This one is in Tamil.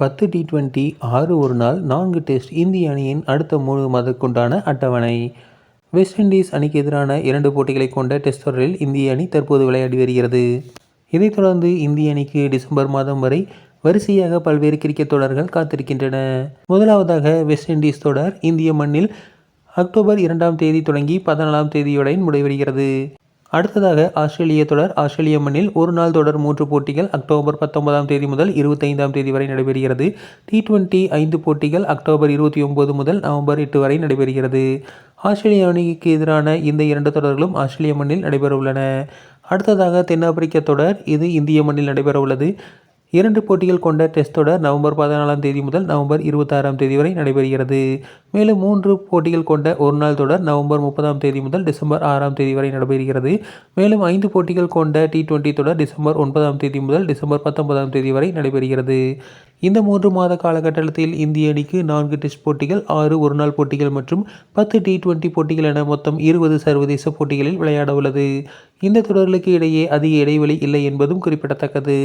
10 T20, 6 ஒருநாள், 4 டெஸ்ட் இந்திய அணியின் அடுத்த 3 மாதத்திற்குண்டான அட்டவணை. வெஸ்ட் இண்டீஸ் அணிக்கு எதிரான 2 போட்டிகளை கொண்ட டெஸ்ட் தொடரில் இந்திய அணி தற்போது விளையாடி வருகிறது. இதைத் தொடர்ந்து இந்திய அணிக்கு டிசம்பர் மாதம் வரை வரிசையாக பல்வேறு கிரிக்கெட் தொடர்கள் காத்திருக்கின்றன. முதலாவதாக வெஸ்ட் இண்டீஸ் தொடர் இந்திய மண்ணில் அக்டோபர் 2ஆம் தேதி தொடங்கி 14ஆம் தேதியுடன் முடிவடைகிறது. அடுத்ததாக ஆஸ்திரேலிய தொடர் ஆஸ்திரேலிய மண்ணில் ஒரு நாள் தொடர் 3 போட்டிகள் அக்டோபர் 19ஆம் தேதி முதல் 25ஆம் தேதி வரை நடைபெறுகிறது. T20 5 போட்டிகள் அக்டோபர் 29 முதல் நவம்பர் 8 வரை நடைபெறுகிறது. ஆஸ்திரேலிய அணிக்கு எதிரான இந்த 2 தொடர்களும் ஆஸ்திரேலிய மண்ணில் நடைபெறவுள்ளன. அடுத்ததாக தென்னாப்பிரிக்க தொடர் இது இந்திய மண்ணில் நடைபெறவுள்ளது. 2 போட்டிகள் கொண்ட டெஸ்ட் தொடர் நவம்பர் 14ஆம் தேதி முதல் நவம்பர் 26ஆம் தேதி வரை நடைபெறுகிறது. மேலும் 3 போட்டிகள் கொண்ட ஒருநாள் தொடர் நவம்பர் 30ஆம் தேதி முதல் டிசம்பர் 6ஆம் தேதி வரை நடைபெறுகிறது. மேலும் 5 போட்டிகள் கொண்ட T20 தொடர் டிசம்பர் 9ஆம் தேதி முதல் டிசம்பர் 19ஆம் தேதி வரை நடைபெறுகிறது. இந்த 3 மாத காலகட்டத்தில் இந்திய அணிக்கு 4 டெஸ்ட் போட்டிகள், 6 ஒருநாள் போட்டிகள் மற்றும் 10 T20 போட்டிகள் என மொத்தம் 20 சர்வதேச போட்டிகளில் விளையாட உள்ளது. இந்த தொடர்களுக்கு இடையே அதிக இடைவெளி இல்லை என்பதும் குறிப்பிடத்தக்கது.